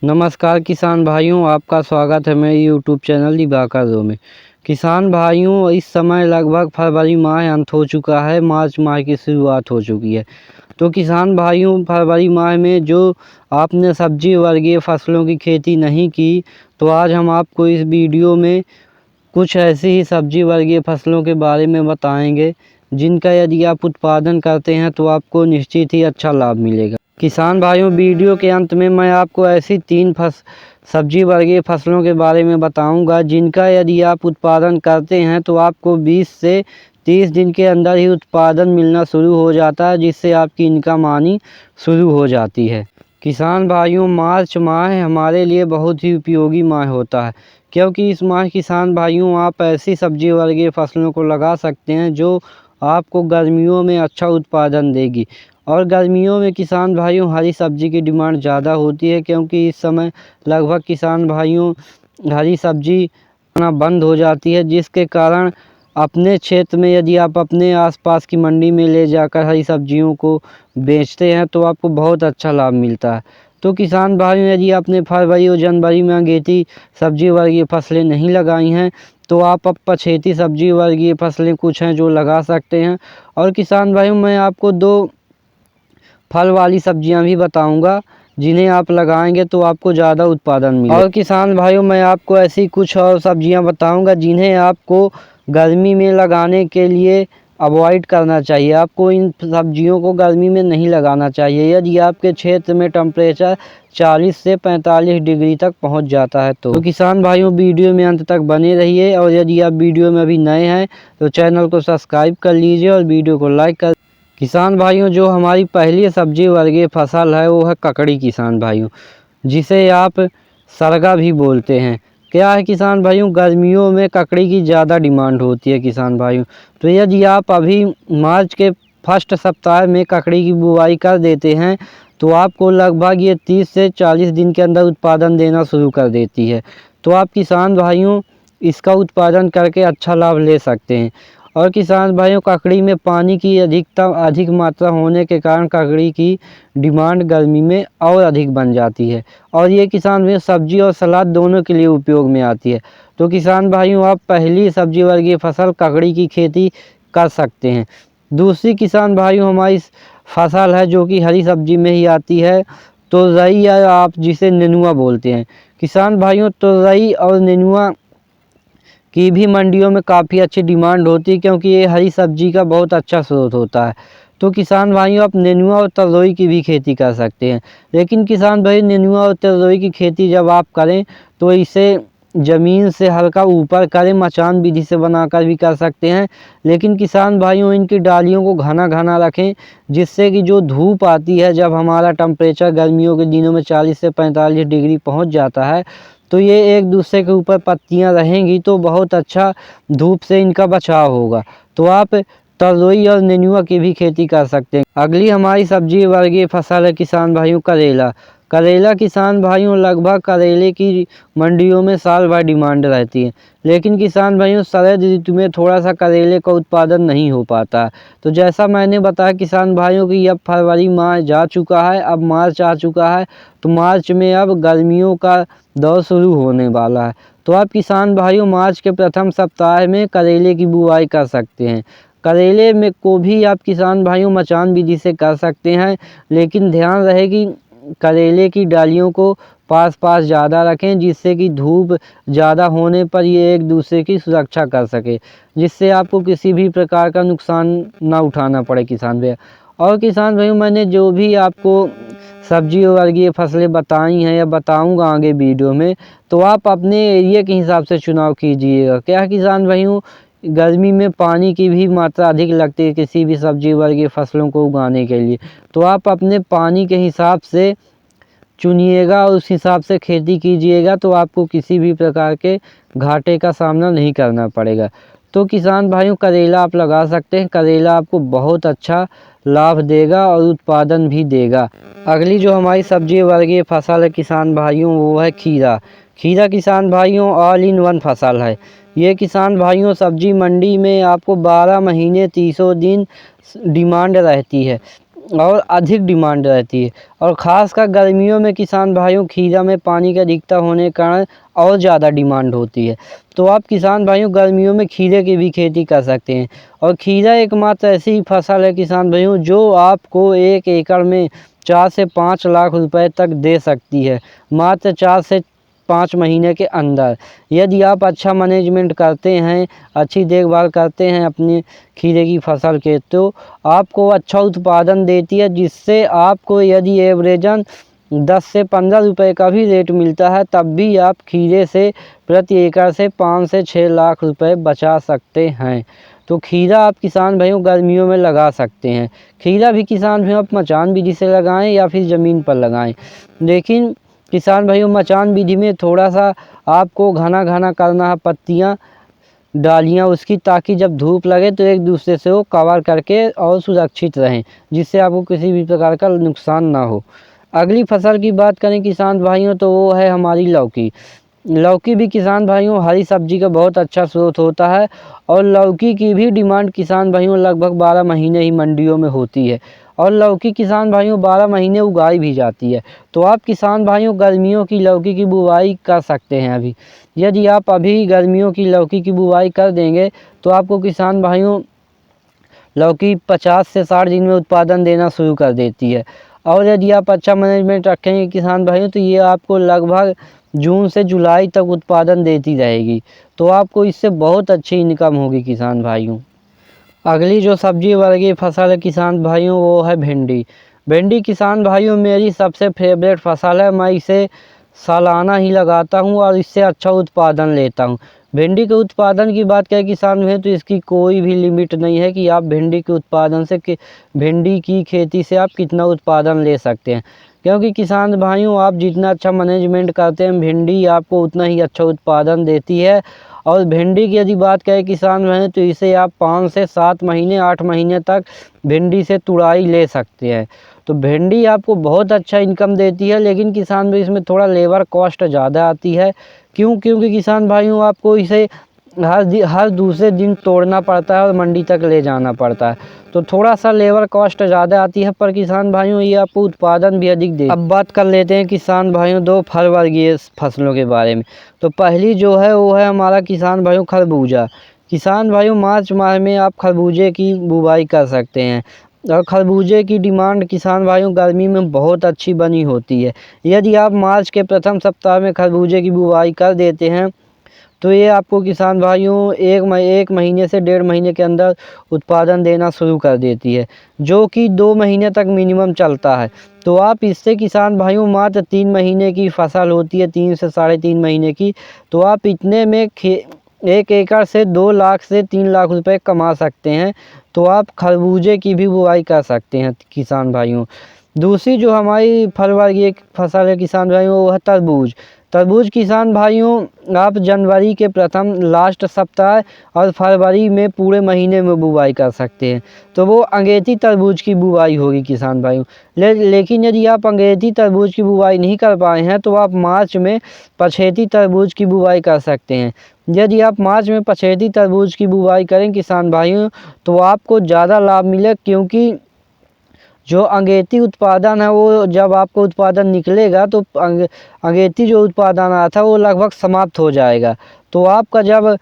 नमस्कार किसान भाइयों, आपका स्वागत है मेरे यूट्यूब चैनल दिवाकर दो में। किसान भाइयों, इस समय लगभग फरवरी माह अंत हो चुका है, मार्च माह की शुरुआत हो चुकी है। तो किसान भाइयों, फरवरी माह में जो आपने सब्जी वर्गीय फसलों की खेती नहीं की, तो आज हम आपको इस वीडियो में कुछ ऐसी ही सब्जी वर्गीय फसलों के बारे में बताएंगे जिनका यदि आप उत्पादन करते हैं तो आपको निश्चित ही अच्छा लाभ मिलेगा। किसान भाइयों, वीडियो के अंत में मैं आपको ऐसी 3 सब्जी वर्गीय फसलों के बारे में बताऊंगा जिनका यदि आप उत्पादन करते हैं तो आपको 20 से 30 दिन के अंदर ही उत्पादन मिलना शुरू हो जाता है, जिससे आपकी इनकम आनी शुरू हो जाती है। किसान भाइयों, मार्च माह हमारे लिए बहुत ही उपयोगी माह होता है, क्योंकि इस माह किसान भाइयों आप ऐसी सब्जी वर्गीय फसलों को लगा सकते हैं जो आपको गर्मियों में अच्छा उत्पादन देगी। और गर्मियों में किसान भाइयों हरी सब्जी की डिमांड ज़्यादा होती है, क्योंकि इस समय लगभग किसान भाइयों हरी सब्जी आना बंद हो जाती है, जिसके कारण अपने क्षेत्र में यदि आप अपने आसपास की मंडी में ले जाकर हरी सब्जियों को बेचते हैं तो आपको बहुत अच्छा लाभ मिलता है। तो किसान भाइयों, यदि आपने फरवरी और जनवरी में अगेती सब्जी वर्गीय फसलें नहीं लगाई हैं तो आप अब पछेती सब्जी वर्गीय फसलें कुछ हैं जो लगा सकते हैं। और किसान भाइयों, मैं आपको 2 फल वाली सब्जियां भी बताऊंगा जिन्हें आप लगाएंगे तो आपको ज़्यादा उत्पादन मिलेगा। और किसान भाइयों, मैं आपको ऐसी कुछ और सब्जियां बताऊंगा जिन्हें आपको गर्मी में लगाने के लिए अवॉइड करना चाहिए। आपको इन सब्जियों को गर्मी में नहीं लगाना चाहिए यदि आपके क्षेत्र में टेम्परेचर 40 से 45 डिग्री तक पहुंच जाता है। तो किसान भाइयों, वीडियो में अंत तक बने रहिए, और यदि आप वीडियो में अभी नए हैं तो चैनल को सब्सक्राइब कर लीजिए और वीडियो को लाइक कर। किसान भाइयों, जो हमारी पहली सब्जी वर्गीय फसल है वो है ककड़ी किसान भाइयों, जिसे आप सरगा भी बोलते हैं। क्या है किसान भाइयों, गर्मियों में ककड़ी की ज़्यादा डिमांड होती है किसान भाइयों। तो यदि आप अभी मार्च के फर्स्ट सप्ताह में ककड़ी की बुआई कर देते हैं तो आपको लगभग ये 30 से 40 दिन के अंदर उत्पादन देना शुरू कर देती है। तो आप किसान भाइयों इसका उत्पादन करके अच्छा लाभ ले सकते हैं। और किसान भाइयों, ककड़ी में पानी की अधिक मात्रा होने के कारण ककड़ी की डिमांड गर्मी में और अधिक बन जाती है, और ये किसान भाइयों सब्जी और सलाद दोनों के लिए उपयोग में आती है। तो किसान भाइयों, आप पहली सब्जी वर्गीय फसल ककड़ी की खेती कर सकते हैं। दूसरी किसान भाइयों हमारी फसल है जो कि हरी सब्जी में ही आती है, तुरई, या आप जिसे नेनुआ बोलते हैं। किसान भाइयों, तुरई और नेनुआ की भी मंडियों में काफ़ी अच्छी डिमांड होती है, क्योंकि ये हरी सब्जी का बहुत अच्छा स्रोत होता है। तो किसान भाइयों, आप नेनुआ और तरोई की भी खेती कर सकते हैं। लेकिन किसान भाई, नेनुआ और तरोई की खेती जब आप करें तो इसे ज़मीन से हल्का ऊपर करें, मचान विधि से बनाकर भी कर सकते हैं। लेकिन किसान भाइयों, इनकी डालियों को घना घना रखें, जिससे कि जो धूप आती है, जब हमारा टेम्परेचर गर्मियों के दिनों में 40 से 45 डिग्री पहुंच जाता है तो ये एक दूसरे के ऊपर पत्तियां रहेंगी, तो बहुत अच्छा धूप से इनका बचाव होगा। तो आप तरोई और नेनुआ की भी खेती कर सकते हैं। अगली हमारी सब्जी वर्गीय फसल है किसान भाइयों करेला। करेला किसान भाइयों, लगभग करेले की मंडियों में साल भर डिमांड रहती है, लेकिन किसान भाइयों शरद ऋतु में थोड़ा सा करेले का उत्पादन नहीं हो पाता। तो जैसा मैंने बताया किसान भाइयों कि अब फरवरी माह जा चुका है, अब मार्च आ चुका है, तो मार्च में अब गर्मियों का दौर शुरू होने वाला है। तो आप किसान भाइयों मार्च के प्रथम सप्ताह में करेले की बुआई कर सकते हैं। करेले में को भी आप किसान भाइयों मचान विधि से कर सकते हैं, लेकिन ध्यान रहे कि करेले की डालियों को पास पास ज़्यादा रखें, जिससे कि धूप ज़्यादा होने पर ये एक दूसरे की सुरक्षा कर सके, जिससे आपको किसी भी प्रकार का नुकसान ना उठाना पड़े किसान भैया। और किसान भाइयों, मैंने जो भी आपको सब्जी वर्गीय फसलें बताई हैं या बताऊंगा आगे वीडियो में, तो आप अपने एरिया के हिसाब से चुनाव कीजिएगा। क्या किसान भाइयों, गर्मी में पानी की भी मात्रा अधिक लगती है किसी भी सब्जी वर्गीय फसलों को उगाने के लिए, तो आप अपने पानी के हिसाब से चुनिएगा और उस हिसाब से खेती कीजिएगा, तो आपको किसी भी प्रकार के घाटे का सामना नहीं करना पड़ेगा। तो किसान भाइयों, करेला आप लगा सकते हैं। करेला आपको बहुत अच्छा लाभ देगा और उत्पादन भी देगा। अगली जो हमारी सब्जी वर्गीय फसल है किसान भाइयों वो है खीरा। खीरा किसान भाइयों ऑल इन वन फसल है। ये किसान भाइयों सब्जी मंडी में आपको 12 महीने 300 दिन डिमांड रहती है। और अधिक डिमांड रहती है। और ख़ासकर गर्मियों में किसान भाइयों खीरा में पानी का अधिकता होने के कारण और ज़्यादा डिमांड होती है। तो आप किसान भाइयों गर्मियों में खीरे की भी खेती कर सकते हैं। और खीरा एकमात्र ऐसी फसल है किसान भाइयों जो आपको 1 एकड़ में 4 से 5 लाख रुपए तक दे सकती है, मात्र 4 से 5 महीने के अंदर। यदि आप अच्छा मैनेजमेंट करते हैं, अच्छी देखभाल करते हैं अपनी खीरे की फसल के, तो आपको अच्छा उत्पादन देती है, जिससे आपको यदि एवरेजन 10 से 15 रुपए का भी रेट मिलता है, तब भी आप खीरे से प्रति एकड़ से 5 से 6 लाख रुपए बचा सकते हैं। तो खीरा आप किसान भाइयों गर्मियों में लगा सकते हैं। खीरा भी किसान भाइयों आप मचान विधि से लगाएं या फिर ज़मीन पर लगाएं। लेकिन किसान भाइयों मचान विधि में थोड़ा सा आपको घना घना करना है पत्तियाँ, डालियाँ उसकी, ताकि जब धूप लगे तो एक दूसरे से वो कवर करके और सुरक्षित रहें, जिससे आपको किसी भी प्रकार का नुकसान ना हो। अगली फसल की बात करें किसान भाइयों तो वो है हमारी लौकी। लौकी भी किसान भाइयों हरी सब्जी का बहुत अच्छा स्रोत होता है। और लौकी की भी डिमांड किसान भाइयों लगभग 12 महीने ही मंडियों में होती है। और लौकी किसान भाइयों 12 महीने उगाई भी जाती है। तो आप किसान भाइयों गर्मियों की लौकी की बुवाई कर सकते हैं अभी। यदि आप अभी गर्मियों की लौकी की बुवाई कर देंगे तो आपको किसान भाइयों लौकी 50 से 60 दिन में उत्पादन देना शुरू कर देती है। और यदि आप अच्छा मैनेजमेंट रखेंगे किसान भाइयों तो ये आपको लगभग जून से जुलाई तक उत्पादन देती रहेगी। तो आपको इससे बहुत अच्छी इनकम होगी किसान भाइयों। अगली जो सब्जी वर्गीय फसल है किसान भाइयों वो है भिंडी। भिंडी किसान भाइयों मेरी सबसे फेवरेट फसल है। मैं इसे सालाना ही लगाता हूँ और इससे अच्छा उत्पादन लेता हूँ। भिंडी के उत्पादन की बात करें किसान भाइयों तो इसकी कोई भी लिमिट नहीं है कि आप भिंडी के उत्पादन से भिंडी की खेती से आप कितना उत्पादन ले सकते हैं। क्योंकि किसान भाइयों आप जितना अच्छा मैनेजमेंट करते हैं भिंडी आपको उतना ही अच्छा उत्पादन देती है। और भिंडी की यदि बात करें किसान भाइयों तो इसे आप 5 से 7 महीने 8 महीने तक भिंडी से तुड़ाई ले सकते हैं। तो भिंडी आपको बहुत अच्छा इनकम देती है। लेकिन किसान भाई इसमें थोड़ा लेबर कॉस्ट ज़्यादा आती है। क्योंकि किसान भाइयों आपको इसे हर दूसरे दिन तोड़ना पड़ता है और मंडी तक ले जाना पड़ता है। तो थोड़ा सा लेबर कॉस्ट ज़्यादा आती है, पर किसान भाइयों ये आपको उत्पादन भी अधिक दे। अब बात कर लेते हैं किसान भाइयों 2 फल वर्गीय फसलों के बारे में। तो पहली जो है वो है हमारा किसान भाइयों खरबूजा। किसान भाइयों मार्च माह में आप खरबूजे की बुवाई कर सकते हैं। और खरबूजे की डिमांड किसान भाइयों गर्मी में बहुत अच्छी बनी होती है। यदि आप मार्च के प्रथम सप्ताह में खरबूजे की बुवाई कर देते हैं तो ये आपको किसान भाइयों 1 महीने से 1.5 महीने के अंदर उत्पादन देना शुरू कर देती है, जो कि 2 महीने तक मिनिमम चलता है। तो आप इससे किसान भाइयों मात्र 3 महीने की फसल होती है, 3 से 3.5 महीने की। तो आप इतने में 1 एकड़ से 2 लाख से 3 लाख रुपए कमा सकते हैं। तो आप खरबूजे की भी बुआई कर सकते हैं किसान भाइयों। दूसरी जो हमारी फल वर्गीय फसल है किसान भाइयों वो है तरबूज। तरबूज किसान भाइयों आप जनवरी के प्रथम लास्ट सप्ताह और फरवरी में पूरे महीने में बुवाई कर सकते हैं। तो वो अंगेती तरबूज की बुवाई होगी किसान भाइयों। लेकिन यदि आप अंगेती तरबूज की बुवाई नहीं कर पाए हैं तो आप मार्च में पछेती तरबूज की बुवाई कर सकते हैं। यदि आप मार्च में पछेती तरबूज की बुवाई करें किसान भाइयों तो आपको ज़्यादा लाभ मिले, क्योंकि जो अंगेती उत्पादन है वो जब आपको उत्पादन निकलेगा तो अंगेती जो उत्पादन आया था वो लगभग समाप्त हो जाएगा। तो आपका जब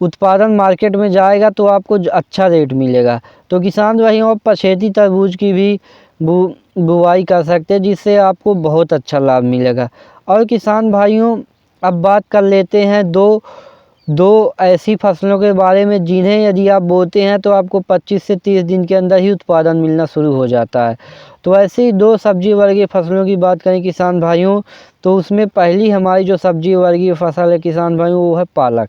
उत्पादन मार्केट में जाएगा तो आपको अच्छा रेट मिलेगा। तो किसान भाइयों आप पछेती तरबूज की भी बुवाई कर सकते हैं, जिससे आपको बहुत अच्छा लाभ मिलेगा। और किसान भाइयों अब बात कर लेते हैं दो ऐसी फसलों के बारे में जिन्हें यदि आप बोते हैं तो आपको 25 से 30 दिन के अंदर ही उत्पादन मिलना शुरू हो जाता है। तो ऐसे ही 2 सब्जी वर्गीय फसलों की बात करें किसान भाइयों तो उसमें पहली हमारी जो सब्जी वर्गीय फसल है किसान भाइयों वो है पालक।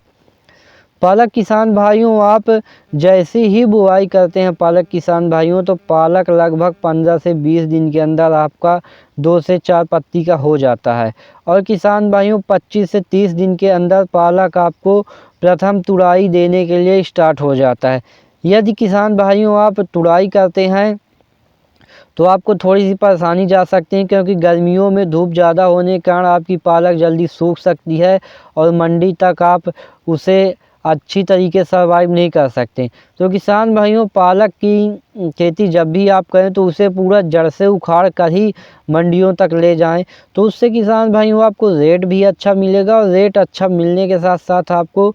पालक किसान भाइयों आप जैसे ही बुआई करते हैं पालक किसान भाइयों तो पालक लगभग 15 से 20 दिन के अंदर आपका 2 से 4 पत्ती का हो जाता है। और किसान भाइयों 25 से 30 दिन के अंदर पालक आपको प्रथम तुड़ाई देने के लिए स्टार्ट हो जाता है। यदि किसान भाइयों आप तुड़ाई करते हैं तो आपको थोड़ी सी परेशानी जा सकती है, क्योंकि गर्मियों में धूप ज़्यादा होने के कारण आपकी पालक जल्दी सूख सकती है और मंडी तक आप उसे अच्छी तरीके से सर्वाइव नहीं कर सकते। तो किसान भाइयों, पालक की खेती जब भी आप करें तो उसे पूरा जड़ से उखाड़ कर ही मंडियों तक ले जाएं। तो उससे किसान भाइयों आपको रेट भी अच्छा मिलेगा, और रेट अच्छा मिलने के साथ साथ आपको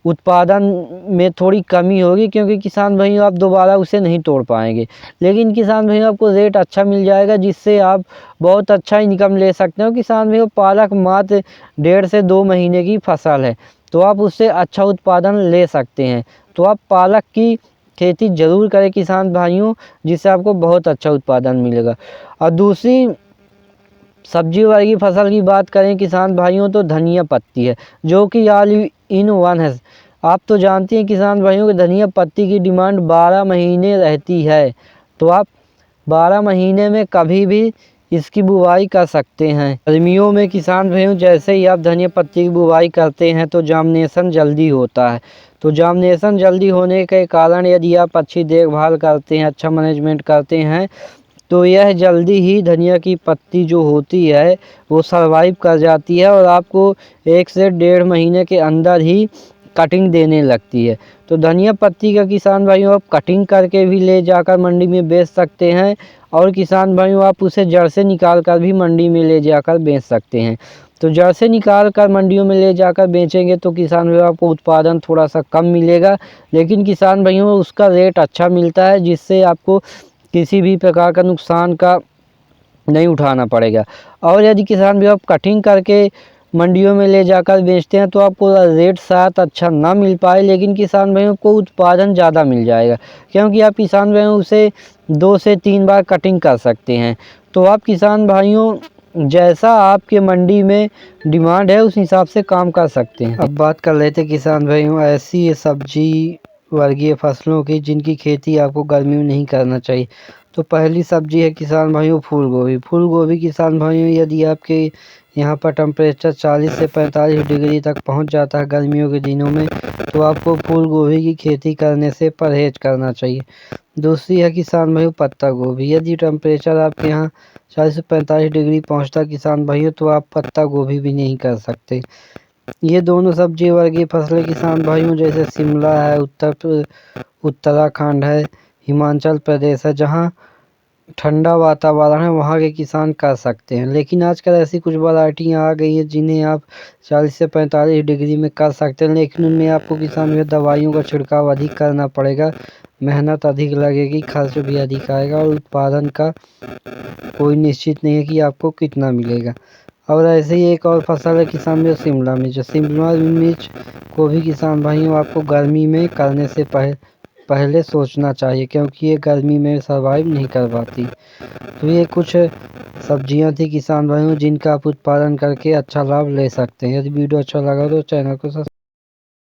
उत्पादन में थोड़ी कमी होगी, क्योंकि किसान भाइयों आप दोबारा उसे नहीं तोड़ पाएंगे। लेकिन किसान भाइयों आपको रेट अच्छा मिल जाएगा, जिससे आप बहुत अच्छा इनकम ले सकते हो। किसान भाइयों, पालक मात्र 1.5 से 2 महीने की फसल है, तो आप उससे अच्छा उत्पादन ले सकते हैं। तो आप पालक की खेती ज़रूर करें किसान भाइयों, जिससे आपको बहुत अच्छा उत्पादन मिलेगा। और दूसरी सब्जी वर्गीय फसल की बात करें किसान भाइयों, तो धनिया पत्ती है, जो कि ऑल इन वन है। आप तो जानते हैं किसान भाइयों कि धनिया पत्ती की डिमांड 12 महीने रहती है। तो आप 12 महीने में कभी भी इसकी बुवाई कर सकते हैं। गर्मियों में किसान भाइयों जैसे ही आप धनिया पत्ती की बुवाई करते हैं तो जार्मिनेशन जल्दी होता है। तो जार्मिनेशन जल्दी होने के कारण यदि आप अच्छी देखभाल करते हैं, अच्छा मैनेजमेंट करते हैं, तो यह जल्दी ही धनिया की पत्ती जो होती है वो सर्वाइव कर जाती है, और आपको 1 से 1.5 महीने के अंदर ही कटिंग देने लगती है। तो धनिया पत्ती का किसान भाइयों आप कटिंग करके भी ले जाकर मंडी में बेच सकते हैं, और किसान भाइयों आप उसे जड़ से निकाल कर भी मंडी में ले जाकर बेच सकते हैं। तो जड़ से निकाल कर मंडियों में ले जाकर बेचेंगे तो किसान भाइयों आपको उत्पादन थोड़ा सा कम मिलेगा, लेकिन किसान भाइयों उसका रेट अच्छा मिलता है, जिससे आपको किसी भी प्रकार का नुकसान का नहीं उठाना पड़ेगा। और यदि किसान भी आप कटिंग करके मंडियों में ले जाकर बेचते हैं तो आपको रेट शायद अच्छा ना मिल पाए, लेकिन किसान भाइयों को उत्पादन ज़्यादा मिल जाएगा, क्योंकि आप किसान भाइयों उसे 2 से 3 बार कटिंग कर सकते हैं। तो आप किसान भाइयों जैसा आपके मंडी में डिमांड है उस हिसाब से काम कर सकते हैं। अब बात कर लेते किसान भाइयों ऐसी सब्जी वर्गीय फसलों की जिनकी खेती आपको गर्मी में नहीं करना चाहिए। तो पहली सब्जी है किसान भाइयों फूल गोभी। फूल गोभी किसान भाइयों यदि आपके यहाँ पर टेम्परेचर 40 से 45 डिग्री तक पहुँच जाता है गर्मियों के दिनों में, तो आपको फूल गोभी की खेती करने से परहेज करना चाहिए। दूसरी है किसान भाइयों पत्ता गोभी। यदि टेम्परेचर आपके यहाँ 40 से 45 डिग्री पहुँचता है किसान भाइयों, तो आप पत्ता गोभी भी नहीं कर सकते। ये दोनों सब्जी वर्गीय फसलें किसान भाइयों जैसे शिमला है, उत्तराखंड है, हिमाचल प्रदेश है, जहाँ ठंडा वातावरण है वहाँ के किसान कर सकते हैं। लेकिन आजकल ऐसी कुछ वैरायटियाँ आ गई हैं जिन्हें आप 40 से 45 डिग्री में कर सकते हैं, लेकिन उनमें आपको किसान में दवाइयों का छिड़काव अधिक करना पड़ेगा, मेहनत अधिक लगेगी, खर्च भी अधिक आएगा, और उत्पादन का कोई निश्चित नहीं है कि आपको कितना मिलेगा। और ऐसे ही एक और फसल है किसान में शिमला मिर्च। शिमला मिर्च को भी किसान भाइयों आपको गर्मी में करने से पहले सोचना चाहिए, क्योंकि ये गर्मी में सर्वाइव नहीं कर पाती। तो ये कुछ सब्जियां थी किसान भाइयों जिनका आप उत्पादन करके अच्छा लाभ ले सकते हैं। यदि वीडियो अच्छा लगा तो चैनल को